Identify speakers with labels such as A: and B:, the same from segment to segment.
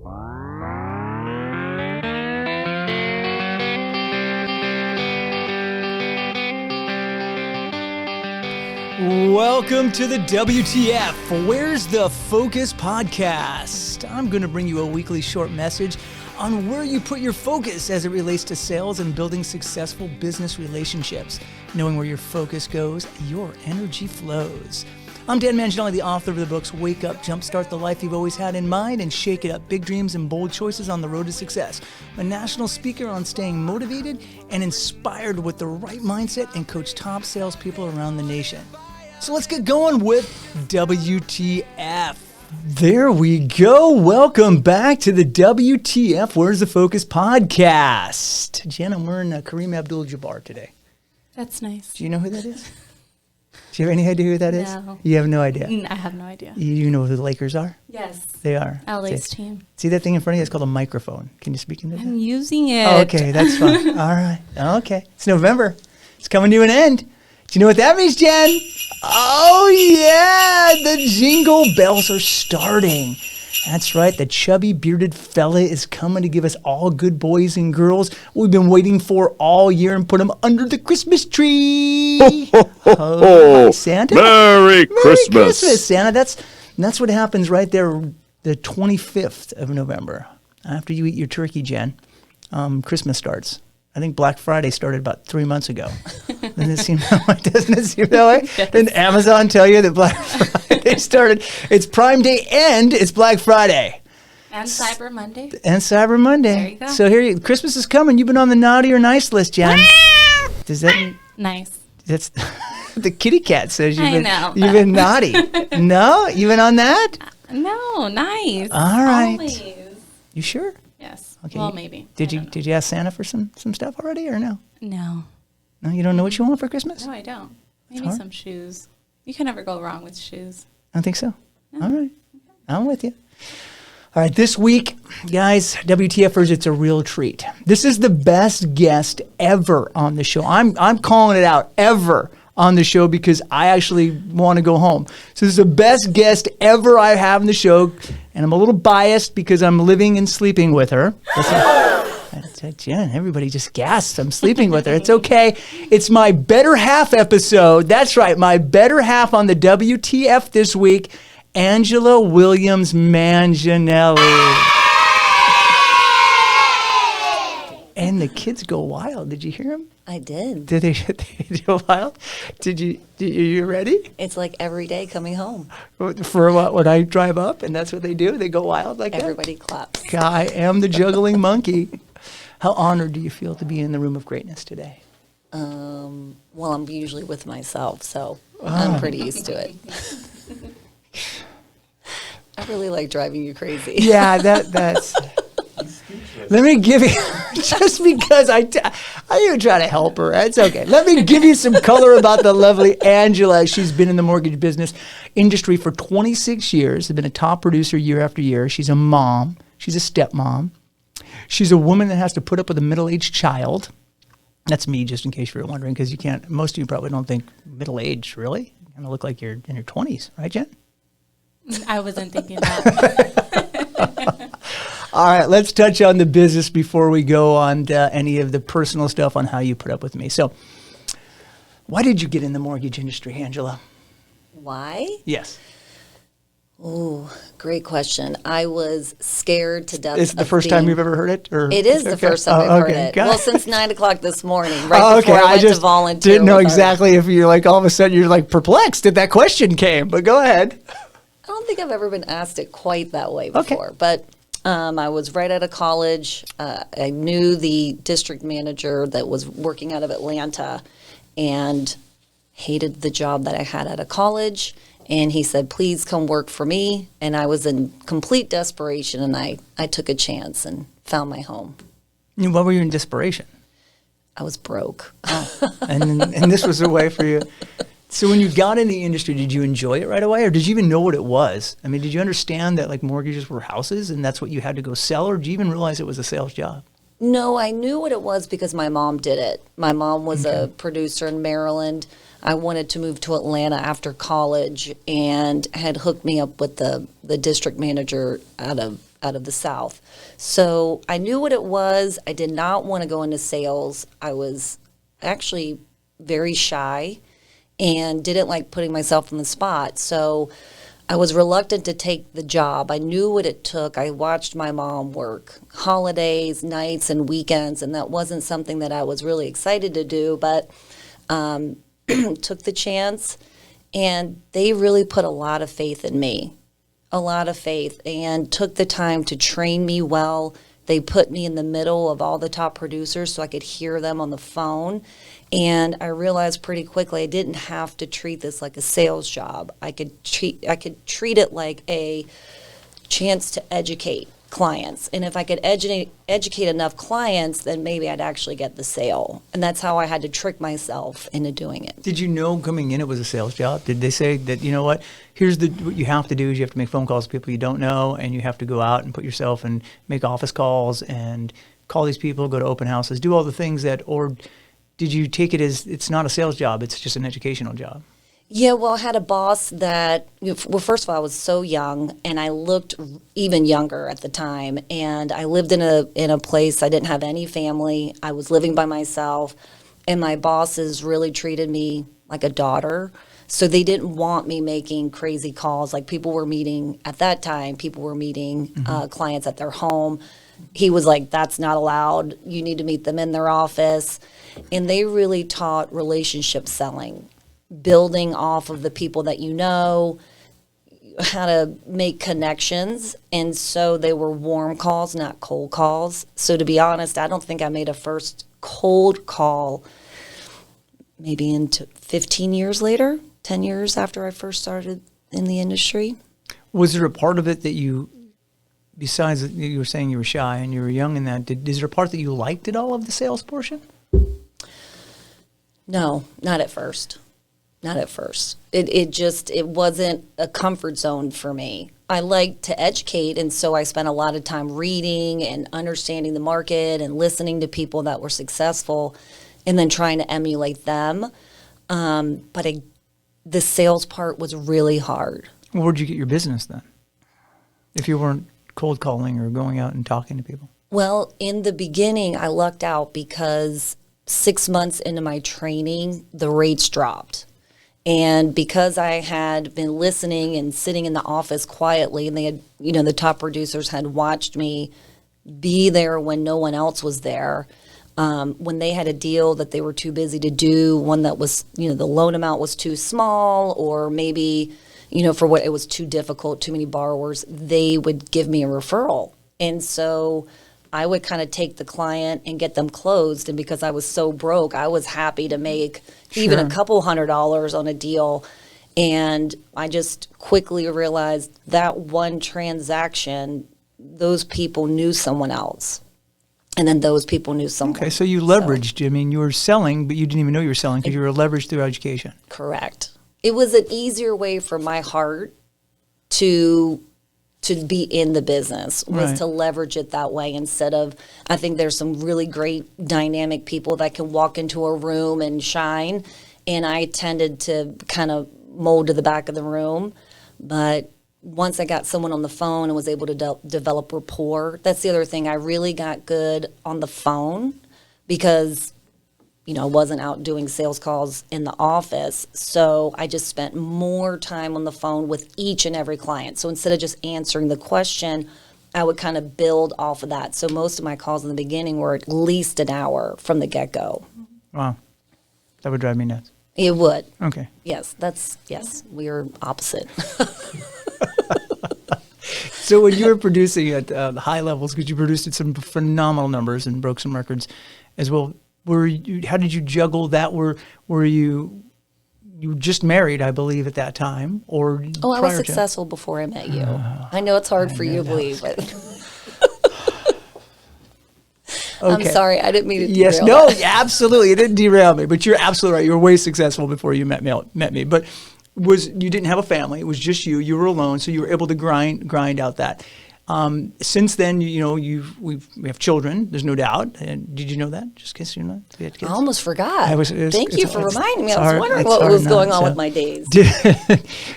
A: Welcome to the WTF, Where's the Focus podcast. I'm going to bring you a weekly short message on where you put your focus as it relates to sales and building successful business relationships. Knowing where your focus goes, your energy flows. I'm Dan Manginelli, the author of the books Wake Up, Jumpstart the Life You've Always Had in Mind, and Shake It Up, Big Dreams and Bold Choices on the Road to Success. I'm a national speaker on staying motivated and inspired with the right mindset and coach top salespeople around the nation. So let's get going with WTF. There we go. Welcome back to the WTF, Where's the Focus podcast. Jen, I'm wearing a Kareem Abdul-Jabbar today.
B: That's nice.
A: Do you know who that is? Do you have any idea who that is?
B: No.
A: You have no idea?
B: I have no idea.
A: You know who the Lakers are?
B: Yes.
A: They are.
B: LA's team.
A: See that thing in front of you? It's called a microphone. Can you speak into that?
B: I'm using it.
A: Oh, okay, that's fine. All right. Okay. It's November. It's coming to an end. Do you know what that means, Jen? Oh, yeah. The jingle bells are starting. That's right. The chubby, bearded fella is coming to give us all good boys and girls we've been waiting for all year and put them under the Christmas tree.
C: Ho, ho, ho, ho.
A: Santa.
C: Merry Christmas.
A: Santa. That's what happens right there, the 25th of November. After you eat your turkey, Jen, Christmas starts. I think Black Friday started about 3 months ago. Doesn't it seem that way?
B: Yes.
A: Didn't Amazon tell you that Black Friday started? It's Prime Day and it's Black Friday.
B: And Cyber Monday.
A: There you go. So Christmas is coming. You've been on the naughty or nice list, Jen. Does that
B: Nice.
A: That's the kitty cat says you've been naughty. No? You've been on that?
B: No, nice.
A: All right.
B: Always.
A: You sure?
B: Yes.
A: Okay.
B: Well, maybe.
A: Did you ask Santa for some stuff already or no?
B: No.
A: No, you don't know what you want for Christmas?
B: No, I don't. Maybe some shoes. You can never go wrong with shoes.
A: I don't think so.
B: No.
A: All right. I'm with you. All right, this week, guys, WTFers, it's a real treat. This is the best guest ever on the show. I'm calling it out, ever on the show, because I actually want to go home. So this is the best guest ever I have on the show, and I'm a little biased because I'm living and sleeping with her. Jen, everybody just gasps. I'm sleeping with her. It's okay. It's my better half episode. That's right, my better half on the WTF this week, Angela Williams Manginelli. And the kids go wild. Did you hear them?
D: I did.
A: Did they go wild? Are you ready?
D: It's like every day coming home.
A: For what? When I drive up and that's what they do? They go wild like
D: Everybody claps.
A: that? I am the juggling monkey. How honored do you feel to be in the room of greatness today?
D: Well, I'm usually with myself, so I'm pretty used to it. I really like driving you crazy.
A: Yeah, that's... Let me give you, just because I even try to help her. It's okay. Let me give you some color about the lovely Angela. She's been in the mortgage business industry for 26 years, has been a top producer year after year. She's a mom. She's a stepmom. She's a woman that has to put up with a middle-aged child. That's me, just in case you were wondering, because most of you probably don't think middle-aged, really? You kind of look like you're in your 20s, right, Jen?
B: I wasn't thinking that.
A: All right, let's touch on the business before we go on to any of the personal stuff on how you put up with me. So, why did you get in the mortgage industry, Angela?
D: Why?
A: Yes.
D: Oh, great question. I was scared to death.
A: Is it the first time you've ever heard it? Or?
D: It is the first time I've heard it. Well, since 9 o'clock this morning, right before I went to volunteer.
A: Didn't know exactly if you're like all of a sudden you're like perplexed that question came, but go ahead.
D: I don't think I've ever been asked it quite that way before, but I was right out of college. I knew the district manager that was working out of Atlanta and hated the job that I had out of college. And he said, please come work for me. And I was in complete desperation, and I took a chance and found my home.
A: And what were you in desperation?
D: I was broke.
A: And this was a way for you. So when you got in the industry, did you enjoy it right away, or did you even know what it was? I mean, did you understand that like mortgages were houses and that's what you had to go sell, or did you even realize it was a sales job?
D: No, I knew what it was because my mom did it. My mom was a producer in Maryland. I wanted to move to Atlanta after college and had hooked me up with the district manager out of out of the South. So I knew what it was. I did not want to go into sales. I was actually very shy and didn't like putting myself on the spot. So I was reluctant to take the job. I knew what it took. I watched my mom work holidays, nights, and weekends, and that wasn't something that I was really excited to do, but took the chance, and they really put a lot of faith in me, a lot of faith, and took the time to train me well. They put me in the middle of all the top producers so I could hear them on the phone. And I realized pretty quickly I didn't have to treat this like a sales job. I could treat it like a chance to educate clients. And if I could educate enough clients, then maybe I'd actually get the sale. And that's how I had to trick myself into doing it.
A: Did you know coming in it was a sales job? Did they say that, you know what, what you have to do is you have to make phone calls to people you don't know, and you have to go out and put yourself and make office calls and call these people, go to open houses, do all the things that, or did you take it as it's not a sales job, it's just an educational job?
D: Yeah, well, I had a boss that, well, first of all, I was so young, and I looked even younger at the time, and I lived in a place, I didn't have any family, I was living by myself, and my bosses really treated me like a daughter, so they didn't want me making crazy calls. Like, people were meeting, at that time, clients at their home. He was like, that's not allowed, you need to meet them in their office. And they really taught relationship selling, building off of the people that you know, how to make connections. And so they were warm calls, not cold calls. So to be honest, I don't think I made a first cold call maybe into 15 years later, 10 years after I first started in the industry.
A: Was there a part of it that you, besides that you were saying you were shy and you were young in that, is there a part that you liked at all of the sales portion?
D: No, not at first. Not at first. It wasn't a comfort zone for me. I like to educate, and so I spent a lot of time reading and understanding the market and listening to people that were successful and then trying to emulate them. But the sales part was really hard.
A: Well, where'd you get your business then? If you weren't cold calling or going out and talking to people?
D: Well, in the beginning, I lucked out because 6 months into my training, the rates dropped. And because I had been listening and sitting in the office quietly, and they had, the top producers had watched me be there when no one else was there, when they had a deal that they were too busy to do, one that was, the loan amount was too small, or maybe, for what it was too difficult, too many borrowers, they would give me a referral. And so I would kind of take the client and get them closed. And because I was so broke, I was happy to make even a couple $100s on a deal. And I just quickly realized that one transaction, those people knew someone else. And then those people knew someone.
A: Okay, so you leveraged. I mean, you were selling, but you didn't even know you were selling because you were leveraged through education.
D: Correct. It was an easier way for my heart to be in the business, was to leverage it that way instead of, I think there's some really great dynamic people that can walk into a room and shine. And I tended to kind of mold to the back of the room. But once I got someone on the phone and was able to develop rapport, that's the other thing. I really got good on the phone because, I wasn't out doing sales calls in the office. So I just spent more time on the phone with each and every client. So instead of just answering the question, I would kind of build off of that. So most of my calls in the beginning were at least an hour from the get-go.
A: Wow. That would drive me nuts.
D: It would.
A: Okay.
D: Yes, we are opposite.
A: So when you were producing at the high levels, because you produced at some phenomenal numbers and broke some records as well, how did you juggle that? Were you just married, I believe, at that time, or
D: I was successful before I met you. I know it's hard for you to believe, but okay. I'm sorry, I didn't mean to derail that.
A: Absolutely, it didn't derail me. But you're absolutely right. You were way successful before you met me. But you didn't have a family; it was just you. You were alone, so you were able to grind out that. Since then, we have children. There's no doubt. And did you know that? Just in case you know, we had kids.
D: I almost forgot. Thank you for reminding me. I was wondering what was going on with my days.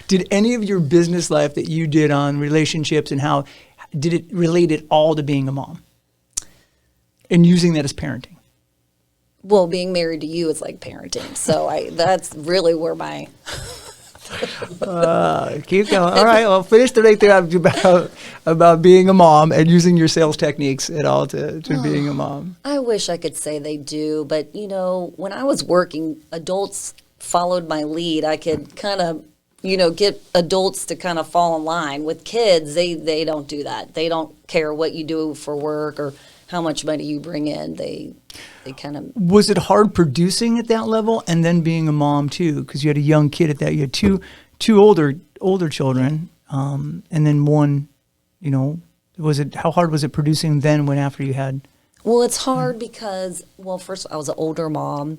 A: Did any of your business life that you did on relationships and how did it relate at all to being a mom and using that as parenting?
D: Well, being married to you is like parenting. So that's really where my...
A: Keep going. All right, well, finish the right there about being a mom and using your sales techniques at all to being a mom.
D: I wish I could say they do, but when I was working, adults followed my lead. I could kind of, get adults to kind of fall in line. With kids, they don't do that. They don't care what you do for work or how much money you bring in. They kind of...
A: Was it hard producing at that level and then being a mom too? Because you had a young kid at that. You had two older children, and then one. How hard was it producing then when after you had?
D: Well, it's hard because first I was an older mom,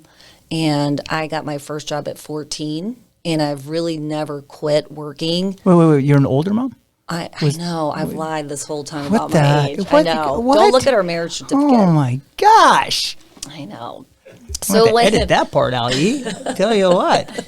D: and I got my first job at 14, and I've really never quit working.
A: Wait! You're an older mom?
D: I know. I've lied this whole time
A: What
D: about my age. I know. Don't look at our marriage certificate.
A: Oh my gosh!
D: I know.
A: So edit that part out, E. Tell you what,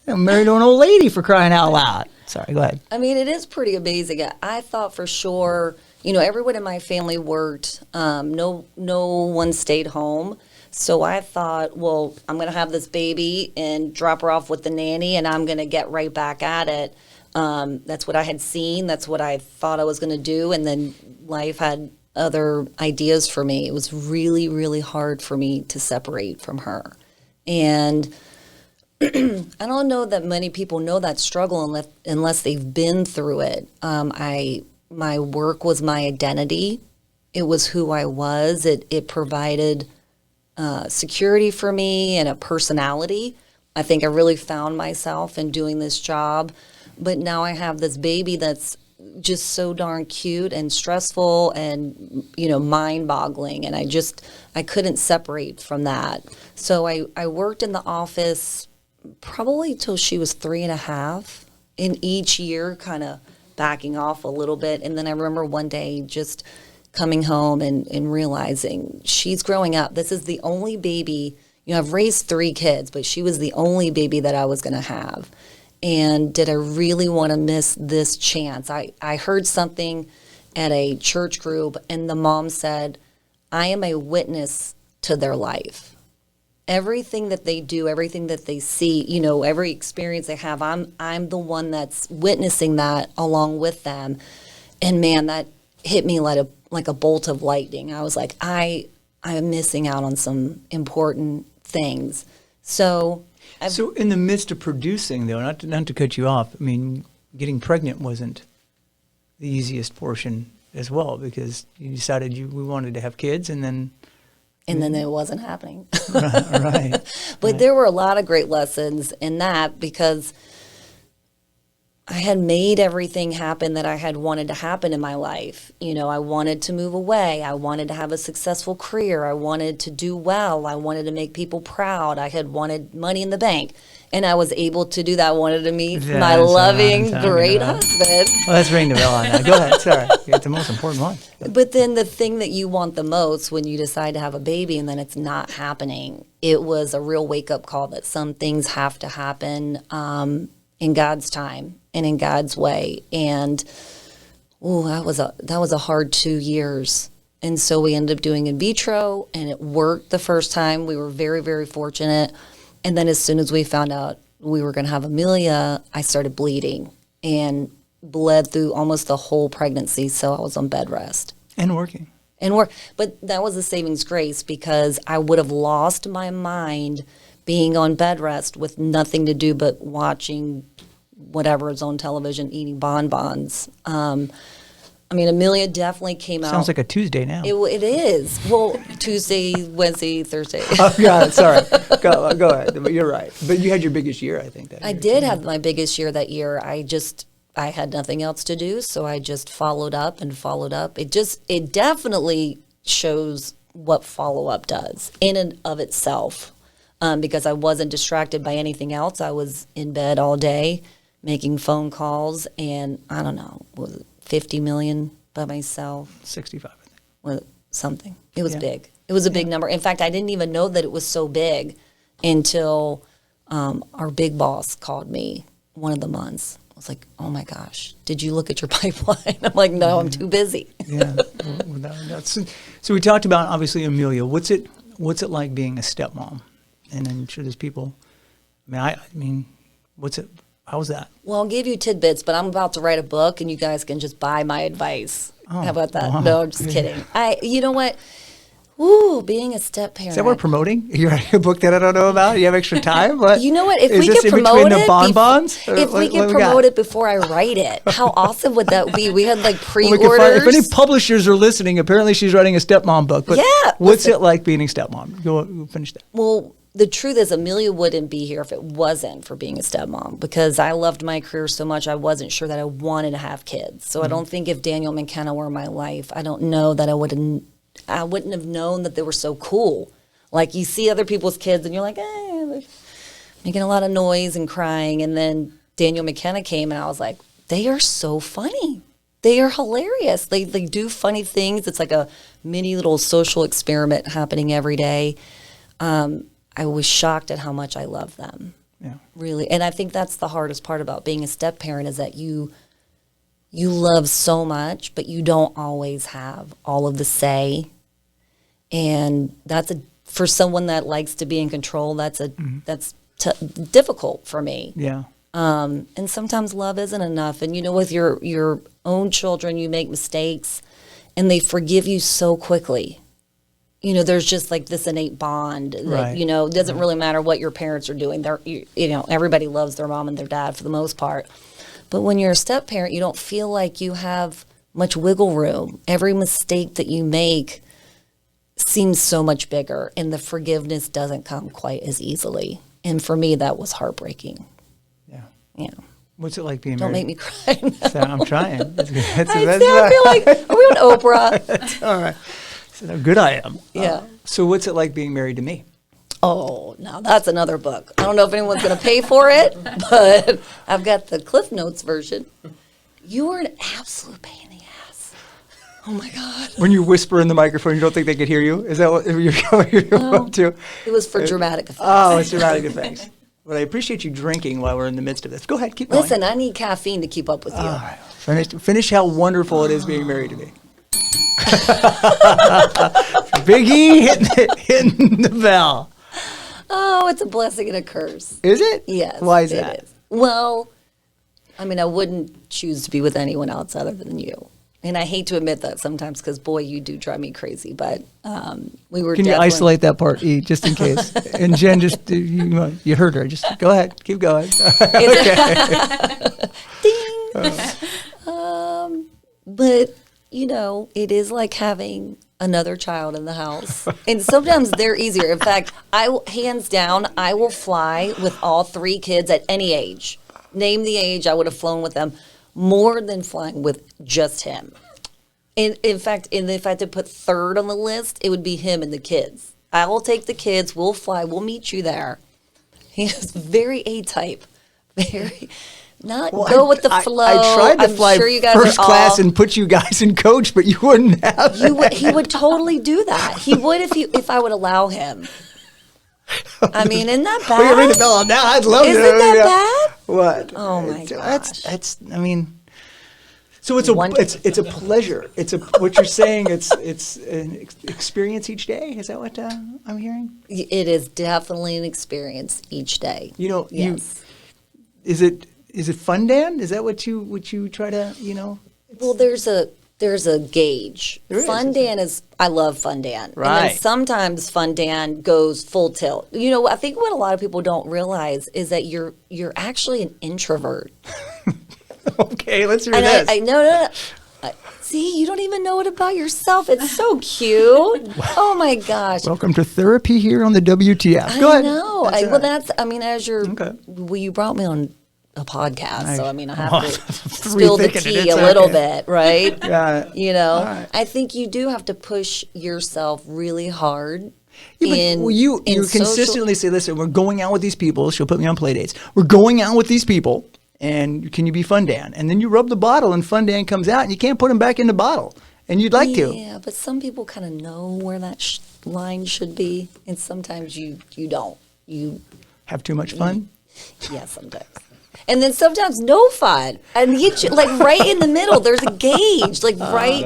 A: I'm married to an old lady for crying out loud. Sorry, go ahead.
D: I mean, it is pretty amazing. I thought for sure, everyone in my family worked. No one stayed home. So I thought, well, I'm going to have this baby and drop her off with the nanny, and I'm going to get right back at it. That's what I had seen. That's what I thought I was going to do. And then life had other ideas for me. It was really, really hard for me to separate from her. And I don't know that many people know that struggle unless they've been through it. My work was my identity. It was who I was. It provided security for me and a personality. I think I really found myself in doing this job. But now I have this baby that's just so darn cute and stressful and, mind-boggling. And I couldn't separate from that. So I worked in the office probably till she was 3.5, and each year kind of backing off a little bit. And then I remember one day just coming home and realizing she's growing up. This is the only baby, I've raised 3 kids, but she was the only baby that I was going to have. And did I really want to miss this chance? I heard something at a church group, and the mom said, I am a witness to their life. Everything that they do, everything that they see, every experience they have, I'm the one that's witnessing that along with them. And man, that hit me like a bolt of lightning. I was like, I'm missing out on some important things. So
A: in the midst of producing, though, not to cut you off, I mean, getting pregnant wasn't the easiest portion as well, because you decided we wanted to have kids, and then it wasn't happening. Right.
D: But there were a lot of great lessons in that, because I had made everything happen that I had wanted to happen in my life. I wanted to move away. I wanted to have a successful career. I wanted to do well. I wanted to make people proud. I had wanted money in the bank. And I was able to do that. I wanted to meet my loving, great husband.
A: Well, let's ring the bell on that. Go ahead. Sorry. It's the most important one.
D: But then the thing that you want the most when you decide to have a baby and then it's not happening, it was a real wake-up call that some things have to happen in God's time and in God's way. And that was a hard 2 years. And so we ended up doing in vitro, and it worked the first time. We were very, very fortunate. And then as soon as we found out we were going to have Amelia, I started bleeding and bled through almost the whole pregnancy. So I was on bed rest.
A: And working.
D: But that was a savings grace, because I would have lost my mind being on bed rest with nothing to do but watching whatever is on television, eating bonbons. Amelia definitely came out.
A: Sounds like a Tuesday now.
D: It is. Well, Tuesday, Wednesday, Thursday.
A: Oh, got it. Sorry. Go ahead. But you're right. But you had your biggest year, I think, that year.
D: I did have my biggest year that year. I had nothing else to do, so I just followed up and followed up. It definitely shows what follow-up does in and of itself, because I wasn't distracted by anything else. I was in bed all day making phone calls, and I don't know, was it 50 million by myself?
A: 65, I think.
D: Well, something. It was big. It was a big number. In fact, I didn't even know that it was so big until our big boss called me one of the months. was like, oh my gosh, did you look at your pipeline? I'm like, no, I'm too busy.
A: Yeah. So we talked about, obviously, Amelia. What's it like being a stepmom? And I'm sure there's people, I mean, how's that?
D: Well, I'll give you tidbits, but I'm about to write a book, and you guys can just buy my advice. How about that?
A: Wow.
D: No, I'm just kidding. You know what? Ooh, being a step parent.
A: Is that what we're promoting? You're writing a book that I don't know about? You have extra time? What?
D: You know what? If
A: Is
D: we
A: this
D: could
A: in
D: promote
A: between the
D: it,
A: bonbons?
D: if we could promote it before I write it, how awesome would that be? We had like pre-orders.
A: If any publishers are listening, apparently she's writing a stepmom book. But
D: Yeah,
A: what's it like being a stepmom? Go finish that.
D: Well, the truth is, Amelia wouldn't be here if it wasn't for being a stepmom, because I loved my career so much. I wasn't sure that I wanted to have kids. So I don't think if Daniel McKenna were in my life, I don't know that I wouldn't have known that they were so cool. Like, you see other people's kids and you're like, they're making a lot of noise and crying. And then Daniel McKenna came and I was like, they are so funny. They are hilarious. They do funny things. It's like a mini little social experiment happening every day. I was shocked at how much I love them.
A: Yeah.
D: Really. And I think that's the hardest part about being a step parent, is that you love so much, but you don't always have all of the say. And for someone that likes to be in control, that's difficult for me.
A: Yeah.
D: And sometimes love isn't enough. And with your own children, you make mistakes and they forgive you so quickly. There's just like this innate bond that,
A: Right.
D: it doesn't really matter what your parents are doing. Everybody loves their mom and their dad for the most part. But when you're a step parent, you don't feel like you have much wiggle room. Every mistake that you make seems so much bigger, and the forgiveness doesn't come quite as easily. And for me, that was heartbreaking.
A: Yeah. What's it like being
D: Don't
A: married?
D: make me cry now.
A: So I'm trying. I
D: feel like, are we on Oprah?
A: All right. So how good I am.
D: Yeah.
A: So what's it like being married to me?
D: Oh, now that's another book. I don't know if anyone's going to pay for it, but I've got the Cliff Notes version. You were an absolute pain in the ass. Oh my God.
A: When you whisper in the microphone, you don't think they could hear you? Is that what you're up to?
D: It was for dramatic effect.
A: Oh, it's dramatic effects. But I appreciate you drinking while we're in the midst of this. Go ahead, keep going.
D: Listen, I need caffeine to keep up with you.
A: All right. Finish how wonderful it is being married to me. Biggie hitting the bell.
D: Oh, it's a blessing and a curse.
A: Is it?
D: Yes.
A: Why is
D: it
A: that?
D: is. Well, I wouldn't choose to be with anyone else other than you. And I hate to admit that sometimes, because, boy, you do drive me crazy. But we were.
A: Can you isolate that part, E, just in case? And Jen, just you heard her. Just go ahead, keep going.
D: Ding. But it is like having another child in the house, and sometimes they're easier. In fact, hands down, I will fly with all three kids at any age. Name the age, I would have flown with them more than flying with just him. And in fact, if I had to put third on the list, it would be him and the kids. I will take the kids. We'll fly. We'll meet you there. He is very A-type. Very go with the flow.
A: I tried to fly
D: sure you guys
A: first
D: are
A: class and put you guys in coach, but you wouldn't have.
D: He would totally do that. He would if I would allow him. Isn't that bad?
A: Well, you're ringing the bell now. I'd love to.
D: Isn't that bad?
A: What?
D: Oh my gosh.
A: That's. So it's a pleasure. What you're saying. It's an experience each day. Is that what I'm hearing?
D: It is definitely an experience each day. Yes.
A: Is it fun, Dan? Is that what you try to
D: Well, there's a gauge.
A: Fun
D: Dan is, I love Fun Dan.
A: Right.
D: And then sometimes Fun Dan goes full tilt. I think what a lot of people don't realize is that you're actually an introvert.
A: Okay, let's hear
D: And
A: this.
D: no. See, you don't even know it about yourself. It's so cute. Oh my gosh.
A: Welcome to therapy here on the WTF. Go ahead.
D: I know. As you're,
A: Okay.
D: well, you brought me on a podcast, so I have to
A: Spill
D: spill the tea a little bit, right?
A: Yeah. All right.
D: I think you do have to push yourself really hard.
A: Yeah, but you consistently say, listen, we're going out with these people. She'll put me on play dates. We're going out with these people, and can you be Fun Dan? And then you rub the bottle, and Fun Dan comes out, and you can't put him back in the bottle. And you'd like to.
D: Yeah, but some people kind of know where that line should be, and sometimes you don't. You
A: have too much fun?
D: Yeah, sometimes. And then sometimes no fun. And he like right in the middle, there's a gauge, like right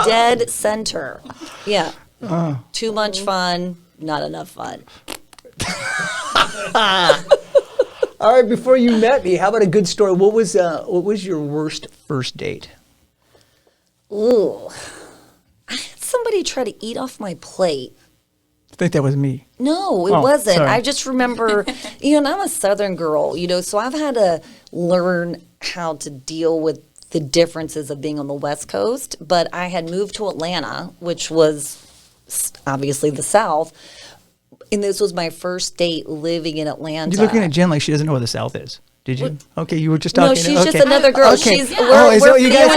D: dead center. Yeah. Too much fun, not enough fun.
A: All right, before you met me, how about a good story? What was your worst first date?
D: Ooh. I had somebody try to eat off my plate.
A: I think that was me.
D: No, it wasn't.
A: Sorry.
D: I just remember, and I'm a Southern girl, so I've had to learn how to deal with the differences of being on the West Coast. But I had moved to Atlanta, which was obviously the South. And this was my first date living in Atlanta.
A: You're looking at Jen like she doesn't know where the South is. Did you? Okay, you were just talking.
D: No, she's just another girl.
A: Okay.
D: She's,
A: We're
D: you
A: guys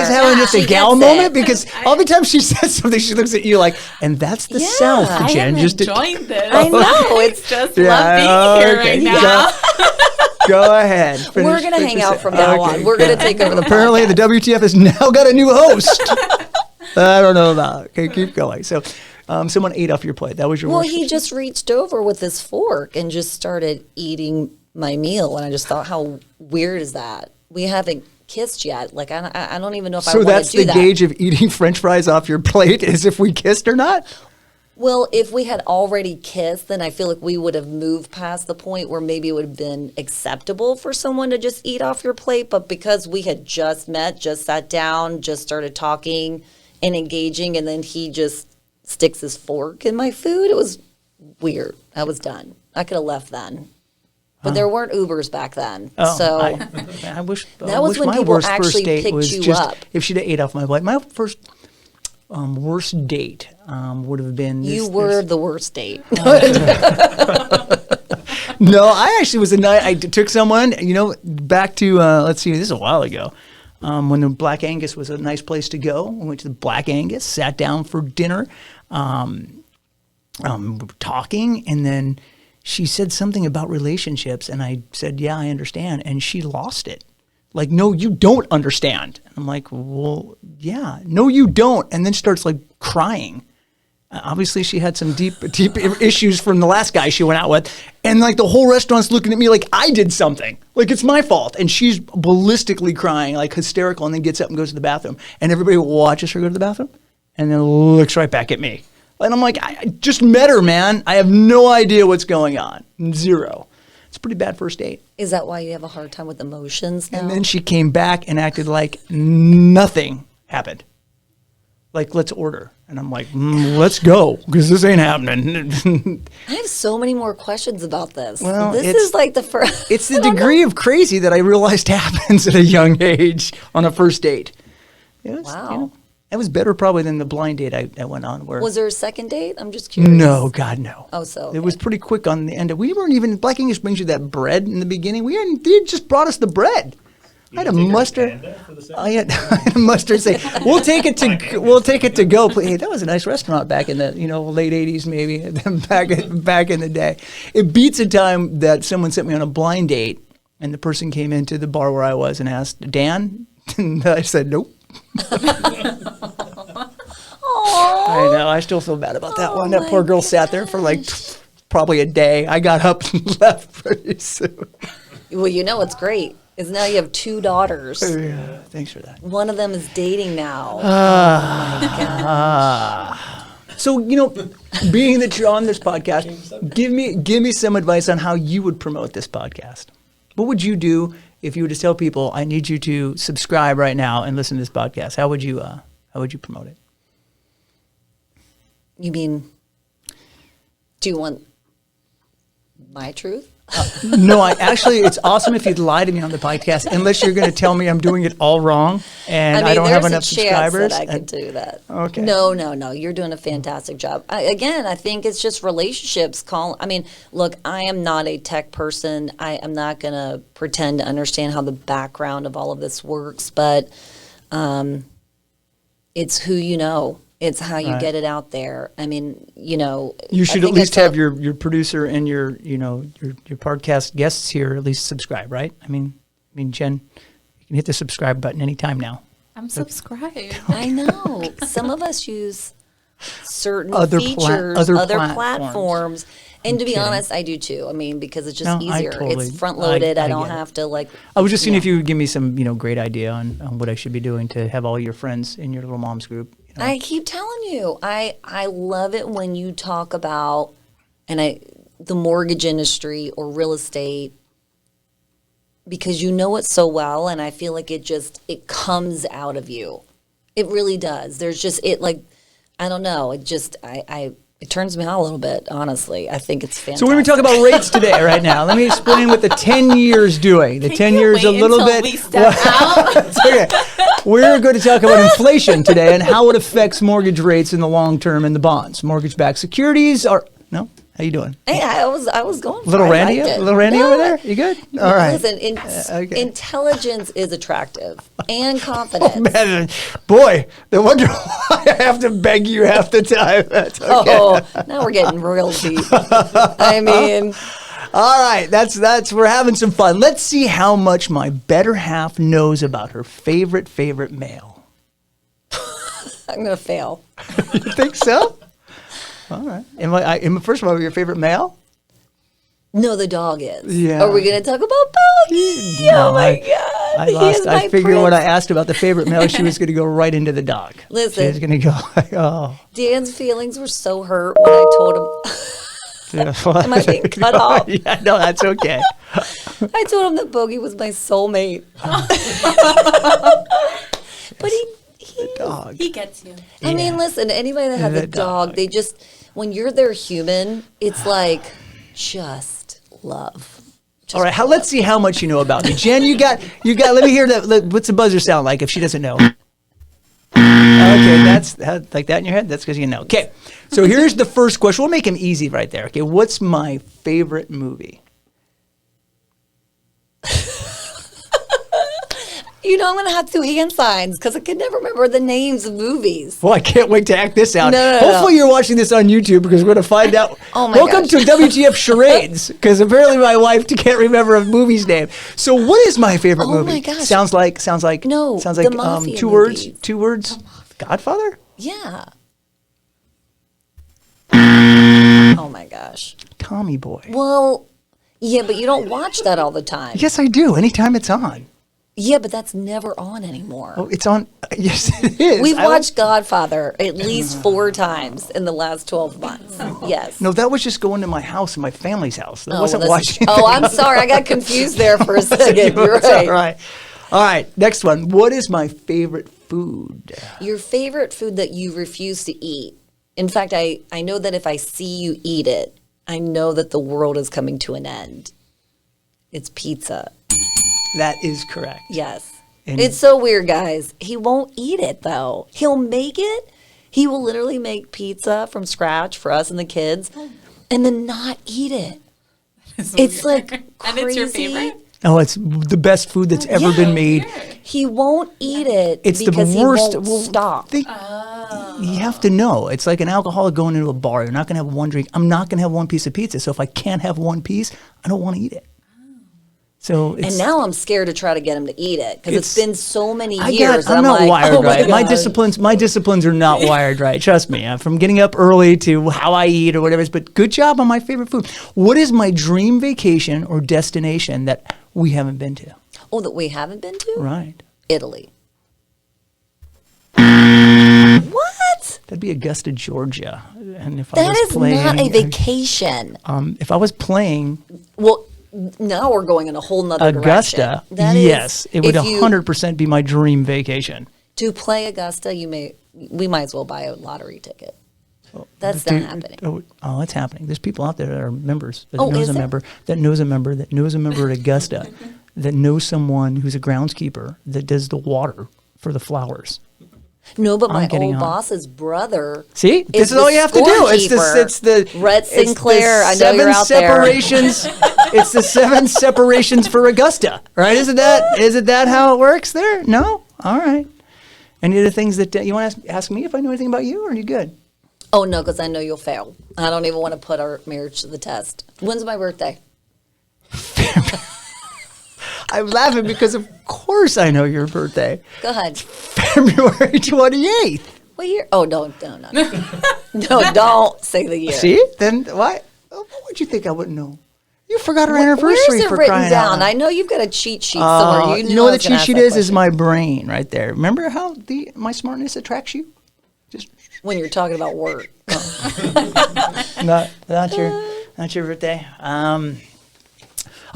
A: having just a gal moment?
D: It.
A: Because all the time she says something, she looks at you like, and that's the South,
B: I
A: Jen.
B: am
A: Just
B: enjoying this.
D: I know. It's
B: just love being here right now.
A: Go ahead.
D: We're going to hang out from now on. We're going to take over the
A: Apparently,
D: podcast.
A: the WTF has now got a new host. I don't know about it. Okay, keep going. So, someone ate off your plate. That was your worst.
D: Well, he just reached over with his fork and just started eating my meal, and I just thought, how weird is that? We haven't kissed yet. Like, I don't even know if I want to do that.
A: So that's the gauge of eating French fries off your plate, is if we kissed or not?
D: Well, if we had already kissed, then I feel like we would have moved past the point where maybe it would have been acceptable for someone to just eat off your plate. But because we had just met, just sat down, just started talking and engaging, and then he just sticks his fork in my food, it was weird. I was done. I could have left then. But there weren't Ubers back then. So
A: I wish
D: that was when
A: my
D: people
A: worst
D: actually
A: first date
D: picked
A: was
D: you
A: just
D: up.
A: if she'd have ate off my plate. My first worst date would have been this,
D: You were the worst date.
A: No, I actually was a night. I took someone, back to let's see, this is a while ago, when the Black Angus was a nice place to go. We went to the Black Angus, sat down for dinner, we were talking, and then she said something about relationships, and I said, "Yeah, I understand," and she lost it. Like, "No, you don't understand." And I'm like, "Well, yeah, no, you don't," and then starts like crying. Obviously, she had some deep issues from the last guy she went out with. And like the whole restaurant's looking at me like I did something. Like it's my fault. And she's ballistically crying, like hysterical, and then gets up and goes to the bathroom. And everybody watches her go to the bathroom and then looks right back at me. And I'm like, I just met her, man. I have no idea what's going on. Zero. It's a pretty bad first date.
D: Is that why you have a hard time with emotions now?
A: And then she came back and acted like nothing happened. Like, let's order. And I'm like, let's go, because this ain't happening.
D: I have so many more questions about this.
A: Well,
D: this is like the first.
A: It's the degree of crazy that I realized happens at a young age on a first date.
D: Wow.
A: It was better probably than the blind date I went on. Where
D: Was there a second date? I'm just curious.
A: No, God, no.
D: Oh, so
A: It was pretty quick on the end. We weren't even, Black English brings you that bread in the beginning. They just brought us the bread. I had a mustard. I had a mustard say, "We'll take it to go." Hey, that was a nice restaurant back in the late '80s, maybe back in the day. It beats a time that someone sent me on a blind date, and the person came into the bar where I was and asked, "Dan?" And I said, "Nope." I know. I still feel bad about that one. That poor girl sat there for like probably a day. I got up and left pretty soon.
D: Well, it's great. Is now you have 2 daughters.
A: Yeah, thanks for that.
D: One of them is dating now.
A: So, being that you're on this podcast, give me some advice on how you would promote this podcast. What would you do if you were to tell people, "I need you to subscribe right now and listen to this podcast"? How would you promote it?
D: You mean, do you want my truth?
A: No, it's awesome if you'd lie to me on the podcast, unless you're going to tell me I'm doing it all wrong and I don't have enough subscribers.
D: I could do that.
A: Okay.
D: No. You're doing a fantastic job. I think it's just relationships. Look, I am not a tech person. I am not going to pretend to understand how the background of all of this works, but it's who you know. It's how you get it out there. You should at least have your producer and your podcast guests here at least subscribe, right? I mean, Jen, you can hit the subscribe button anytime now.
B: I'm subscribed.
D: I know. Some of us use certain
A: Other
D: features,
A: other
D: other
A: platforms.
D: And to be
A: kidding.
D: honest, I do too. I mean, because it's just
A: No, I
D: easier.
A: totally-
D: It's front loaded. I
A: I
D: don't
A: get it.
D: have to like.
A: I was just seeing
D: Yeah.
A: if you would give me some, great idea on what I should be doing to have all your friends in your little mom's group.
D: I keep telling you, I love it when you talk about the mortgage industry or real estate, because you know it so well, and I feel like it comes out of you. It really does. There's just I don't know. It turns me on a little bit, honestly. I think it's fantastic.
A: So we're going to talk about rates today, right now. Let me explain what the 10 years doing. The 10 years a little bit.
B: We step out?
A: It's okay. We're going to talk about inflation today and how it affects mortgage rates in the long term and the bonds. Mortgage-backed securities are no. How you doing?
D: Hey, I was going for
A: Little
D: it. I
A: Randy,
D: liked it.
A: little Randy over there. You good? All right.
D: Listen,
A: Okay.
D: intelligence is attractive and confidence.
A: Man, boy, no wonder why I have to beg you half the time. That's okay.
D: Oh, now we're getting real deep. I mean,
A: All right, that's we're having some fun. Let's see how much my better half knows about her favorite male.
D: I'm gonna fail.
A: You think so? All right. First of all, your favorite male?
D: No, the dog is.
A: Yeah.
D: Are we gonna talk about Bogey?
A: No,
D: Oh my
A: I
D: God. He
A: lost.
D: is
A: I
D: my
A: figured when I
D: prince.
A: asked about the favorite male, she was going to go right into the dog.
D: Listen.
A: She was going to go, oh.
D: Dan's feelings were so hurt when I told him. Am I being cut off?
A: Yeah, no, that's okay.
D: I told him that Bogey was my soulmate. But he
A: Dog.
B: He gets you.
D: I mean, listen, anybody that has
A: The
D: a dog,
A: dog.
D: they just, when you're their human, it's like just love.
A: All right, let's see how much you know about me. Jen, you got, let me hear that. What's the buzzer sound like if she doesn't know? Okay, that's like that in your head? That's because you know. Okay, so here's the first question. We'll make him easy right there. Okay, what's my favorite movie?
D: You know, I'm going to have two hand signs because I can never remember the names of movies.
A: Well, I can't wait to act this out.
D: No.
A: Hopefully you're watching this on YouTube because we're going to find out.
D: Oh my
A: Welcome
D: gosh.
A: to WTF Charades, because apparently my wife can't remember a movie's name. So what is my favorite
D: Oh
A: movie?
D: my gosh.
A: Sounds like
D: No,
A: sounds
D: the
A: like
D: mafia
A: two
D: movies.
A: words. 2 words. Godfather?
D: Yeah. Oh my gosh.
A: Tommy Boy.
D: Well, yeah, but you don't watch that all the time.
A: Yes, I do. Anytime it's on.
D: Yeah, but that's never on anymore.
A: Oh, it's on. Yes, it is.
D: We've
A: I
D: watched Godfather at least 4 times in the last 12 months. Yes.
A: No, that was just going to my house and my family's house. That wasn't
D: well, this-
A: watching.
D: Oh, I'm sorry. I got confused there for a second. You're
A: It's
D: right.
A: all right. All right. Next one. What is my favorite food?
D: Your favorite food that you refuse to eat. In fact, I know that if I see you eat it, I know that the world is coming to an end. It's pizza.
A: That is correct.
D: Yes.
A: And-
D: It's so weird, guys. He won't eat it, though. He'll make it. He will literally make pizza from scratch for us and the kids and then not eat it. It's like crazy.
B: And it's your favorite?
A: Oh, it's the best food that's ever been made.
D: He won't eat it
A: It's
D: because
A: the worst.
D: he won't stop.
A: You have to know. It's like an alcoholic going into a bar. You're not going to have one drink. I'm not going to have one piece of pizza. So if I can't have one piece, I don't want to eat it. So it's,
D: And now I'm scared to try to get him to eat it because it's been so many
A: I'm
D: years.
A: not
D: I'm like,
A: wired
D: oh
A: right. My
D: God.
A: disciplines are not wired right. Trust me. From getting up early to how I eat or whatever. But good job on my favorite food. What is my dream vacation or destination that we haven't been to?
D: Oh, that we haven't been to?
A: Right.
D: Italy. What?
A: That'd be Augusta, Georgia. And if I
D: That
A: was
D: is
A: playing,
D: not a vacation.
A: if I was playing
D: Well, now we're going in a whole nother
A: Augusta,
D: direction. That is-
A: yes, it would
D: if you
A: 100% be my dream vacation.
D: To play Augusta, we might as well buy a lottery ticket. That's not happening.
A: Oh, it's happening. There's people out there that are members, that
D: Oh,
A: knows
D: is
A: a
D: it?
A: member, that knows a member, that knows a member at Augusta, that knows someone who's a groundskeeper that does the water for the flowers.
D: No, but my
A: getting
D: old
A: on.
D: boss's brother.
A: See, this is all
D: the
A: you have to do. It's the
D: Rhett
A: it's the
D: Sinclair. I know you're
A: 7
D: out there.
A: separations. It's the 7 separations for Augusta, right? Isn't that how it works there? No, all right. Any other things that you want to ask me if I know anything about you, or are you good?
D: Oh no, because I know you'll fail. I don't even want to put our marriage to the test. When's my birthday?
A: I'm laughing because of course I know your birthday.
D: Go ahead.
A: February 28th.
D: What year? Oh, no. No, don't say the year.
A: See? Then why? did you think I wouldn't know? You forgot our anniversary
D: Where's it
A: for
D: written
A: crying
D: down?
A: out
D: I know you've got a cheat sheet somewhere.
A: loud. You know what the cheat sheet is my brain right there. Remember how my smartness attracts you? Just
D: when you're talking about work.
A: not your birthday. All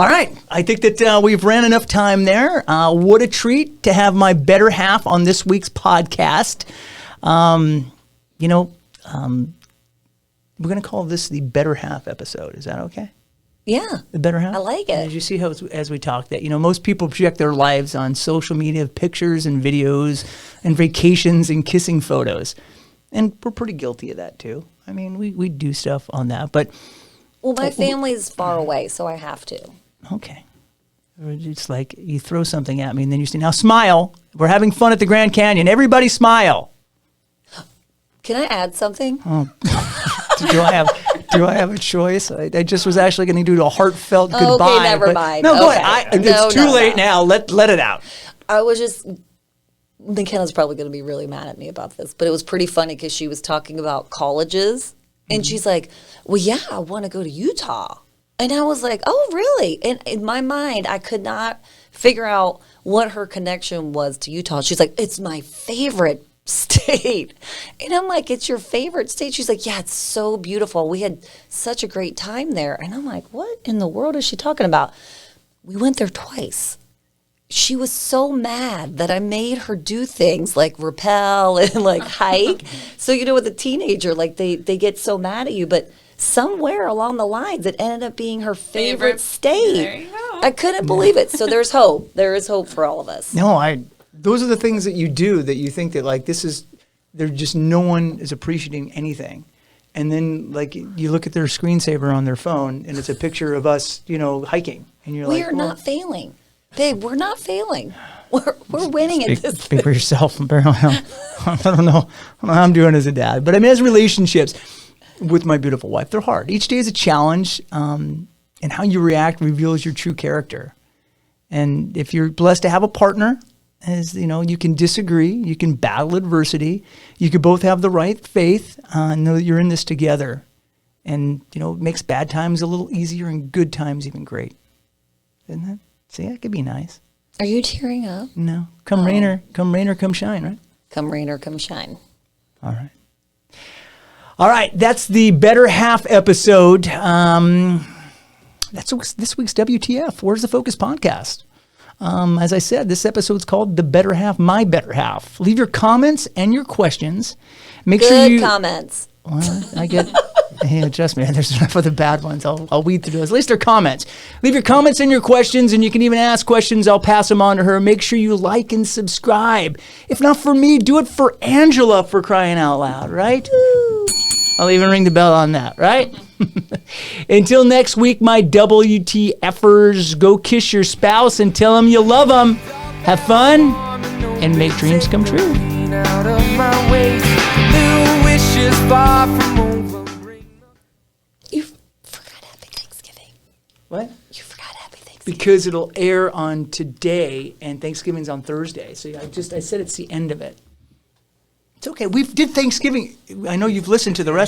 A: right. I think that we've ran enough time there. What a treat to have my better half on this week's podcast. We're going to call this the better half episode. Is that okay?
D: Yeah.
A: The better half?
D: I like it.
A: As you see how, as we talked, that, most people project their lives on social media, pictures and videos and vacations and kissing photos. And we're pretty guilty of that too. I mean, we do stuff on that, but.
D: Well, my family's far away, so I have to.
A: Okay. It's like you throw something at me and then you say, now smile. We're having fun at the Grand Canyon. Everybody smile.
D: Can I add something?
A: Do I have a choice? I just was actually going to do a heartfelt goodbye.
D: Okay, never mind.
A: No, go
D: Okay.
A: ahead. It's too late now. Let it out.
D: I was just, McKenna's probably going to be really mad at me about this, but it was pretty funny because she was talking about colleges and she's like, well, yeah, I want to go to Utah. And I was like, oh, really? And in my mind, I could not figure out what her connection was to Utah. She's like, it's my favorite state. And I'm like, it's your favorite state? She's like, yeah, it's so beautiful. We had such a great time there. And I'm like, what in the world is she talking about? We went there twice. She was so mad that I made her do things like rappel and like hike. So, with a teenager, like they get so mad at you, but somewhere along the lines, it ended up being her favorite state.
B: There you go.
D: I couldn't believe it. So there's hope. There is hope for all of us.
A: No, those are the things that you do that you think that like there's just no one is appreciating anything. And then like you look at their screensaver on their phone and it's a picture of us, hiking. And you're
D: We are not failing. Babe, we're not failing. We're winning at this.
A: Speak for yourself. I don't know how I'm doing as a dad. But I mean, as relationships with my beautiful wife, they're hard. Each day is a challenge, and how you react reveals your true character. And if you're blessed to have a partner, you can disagree, you can battle adversity, you could both have the right faith, know that you're in this together. And, it makes bad times a little easier and good times even great. Isn't that? See, that could be nice.
D: Are you tearing up?
A: No. Come rain or come shine, right?
D: Come rain or come shine.
A: All right. All right, that's the better half episode. That's this week's WTF. Where's the Focus podcast? As I said, this episode's called The Better Half, My Better Half. Leave your comments and your questions. Make sure you
D: comments.
A: Well, I get. Hey, trust me, there's enough of the bad ones. I'll weed through those. At least they're comments. Leave your comments and your questions, and you can even ask questions. I'll pass them on to her. Make sure you like and subscribe. If not for me, do it for Angela, for crying out loud, right? I'll even ring the bell on that, right? Until next week, my WTFers, go kiss your spouse and tell them you love them. Have fun and make dreams come true.
E: Out of my way, little wishes far from over.
D: You forgot Happy Thanksgiving.
A: What?
D: You forgot Happy Thanksgiving.
A: Because it'll air on today and Thanksgiving's on Thursday. So I said it's the end of it. It's okay. We did Thanksgiving. I know you've listened to the rest.